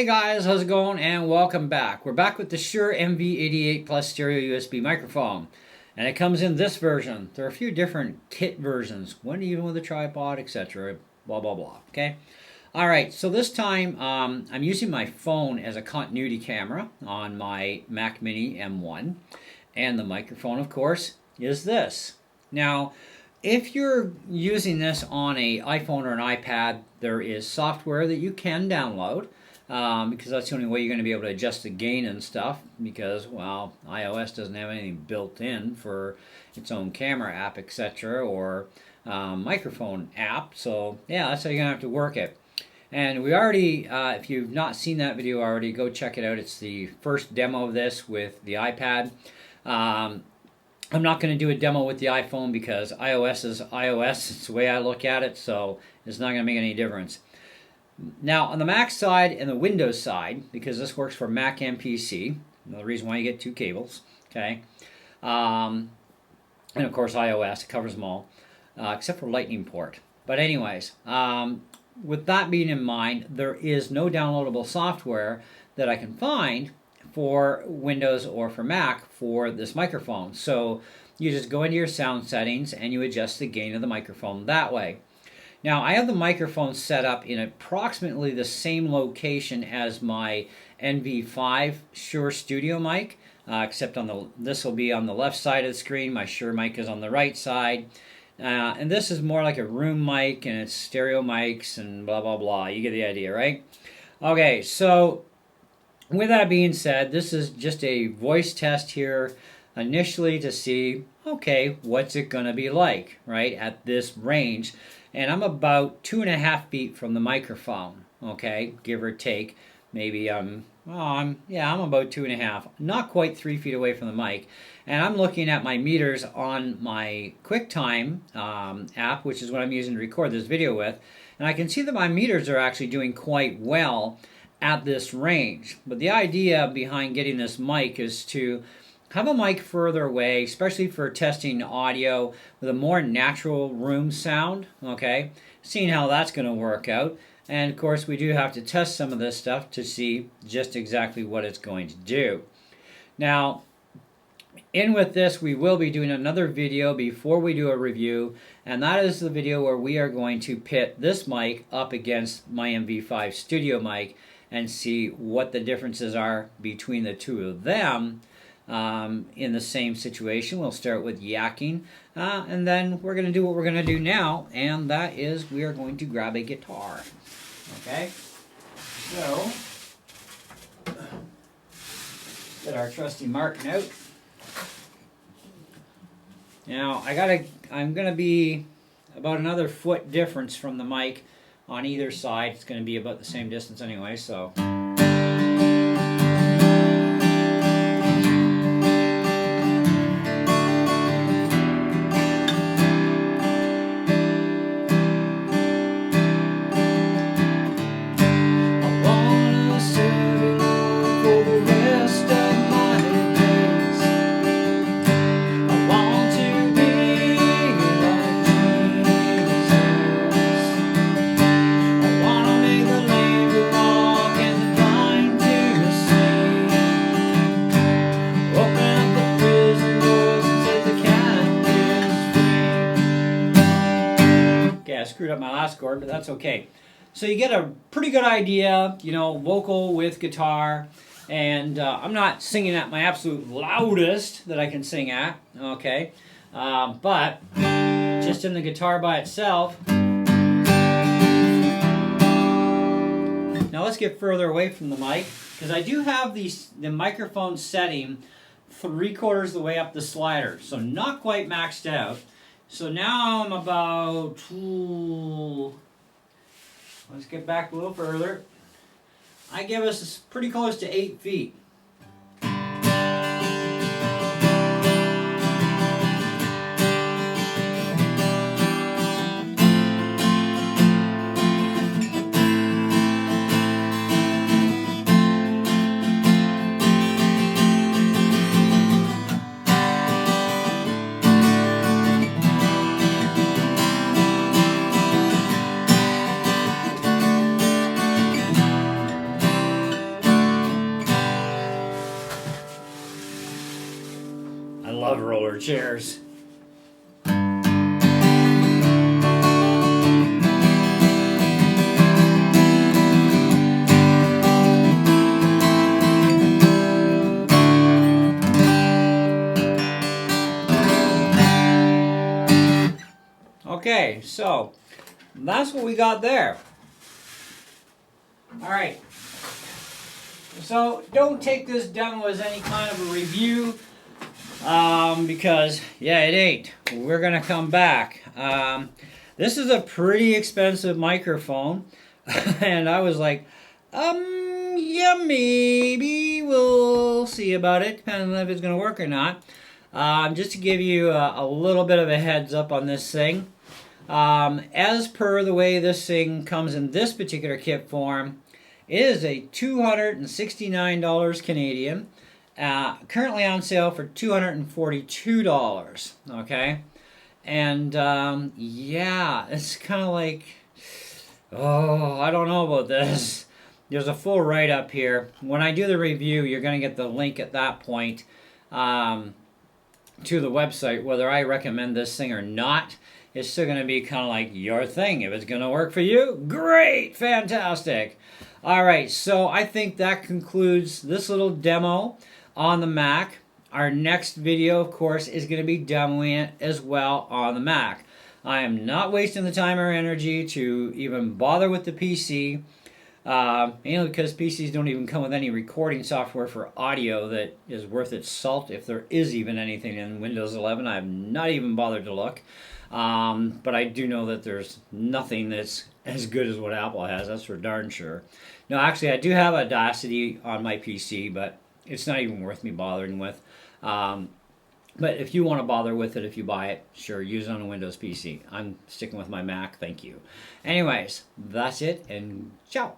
Hey guys, how's it going? And welcome back. We're back with the Shure MV88 Plus stereo USB microphone. And it comes in this version. There are a few different kit versions, one even with a tripod, etc. Blah, blah, blah. Okay? Alright, so this time I'm using my phone as a continuity camera on my Mac Mini M1. And the microphone, of course, is this. Now, if you're using this on an iPhone or an iPad, there is software that you can download. Because that's the only way you're going to be able to adjust the gain and stuff, because, well, iOS doesn't have anything built in for its own camera app, etc., or microphone app. So yeah, that's how you're going to have to work it. And we already, if you've not seen that video already, go check it out. It's the first demo of this with the iPad. I'm not going to do a demo with the iPhone because iOS is iOS. It's the way I look at it, so it's not going to make any difference. Now, on the Mac side and the Windows side, because this works for Mac and PC, the reason why you get two cables, okay, and of course iOS, it covers them all, except for Lightning port. But anyways, with that being in mind, there is no downloadable software that I can find for Windows or for Mac for this microphone. So you just go into your sound settings and you adjust the gain of the microphone that way. Now, I have the microphone set up in approximately the same location as my NV5 Shure Studio mic, except this will be on the left side of the screen. My Shure mic is on the right side. And this is more like a room mic, and it's stereo mics and blah, blah, blah. You get the idea, right? Okay, so with that being said, this is just a voice test here initially to see, okay, what's it going to be like, right, at this range. And I'm about 2.5 feet from the microphone, okay, give or take. Maybe I'm about 2.5, not quite 3 feet away from the mic. And I'm looking at my meters on my QuickTime app, which is what I'm using to record this video with. And I can see that my meters are actually doing quite well at this range. But the idea behind getting this mic is to have a mic further away, especially for testing audio with a more natural room sound, okay? Seeing how that's going to work out. And of course, we do have to test some of this stuff to see just exactly what it's going to do. Now, in with this, we will be doing another video before we do a review, and that is the video where we are going to pit this mic up against my MV5 Studio mic and see what the differences are between the two of them. In the same situation. We'll start with yakking, and then we're going to do what we're going to do now, and that is we are going to grab a guitar. Okay? So, get our trusty Martin out. Now, I'm going to be about another foot difference from the mic on either side. It's going to be about the same distance anyway, so... I screwed up my last chord, but that's okay. So you get a pretty good idea, you know, vocal with guitar, and I'm not singing at my absolute loudest that I can sing at, okay, but just in the guitar by itself. Now let's get further away from the mic, because I do have the microphone setting 3/4 of the way up the slider, so not quite maxed out. So now I'm about, let's get back a little further. I give us pretty close to 8 feet. chairs. Okay, so that's what we got there. All right. So don't take this demo as any kind of a review, because yeah, it ain't. We're gonna come back. This is a pretty expensive microphone, and I was like, yeah, maybe we'll see about it, depending on if it's gonna work or not. Just to give you a little bit of a heads up on this thing. As per the way this thing comes in this particular kit form, it is a $269 Canadian, currently on sale for $242. Okay, and yeah, it's kind of like, oh, I don't know about this. There's a full write-up here. When I do the review, you're going to get the link at that point to the website, whether I recommend this thing or not. It's still going to be kind of like your thing. If it's going to work for you, great, fantastic. All right, so I think that concludes this little demo on the Mac. Our next video, of course, is going to be demoing it as well on the Mac. I am not wasting the time or energy to even bother with the PC, mainly because PCs don't even come with any recording software for audio that is worth its salt, if there is even anything in Windows 11. I have not even bothered to look. But I do know that there's nothing that's as good as what Apple has, that's for darn sure. No, actually, I do have Audacity on my PC, but it's not even worth me bothering with. But if you want to bother with it, if you buy it, sure, use it on a Windows PC. I'm sticking with my Mac, thank you. Anyways, that's it, and ciao.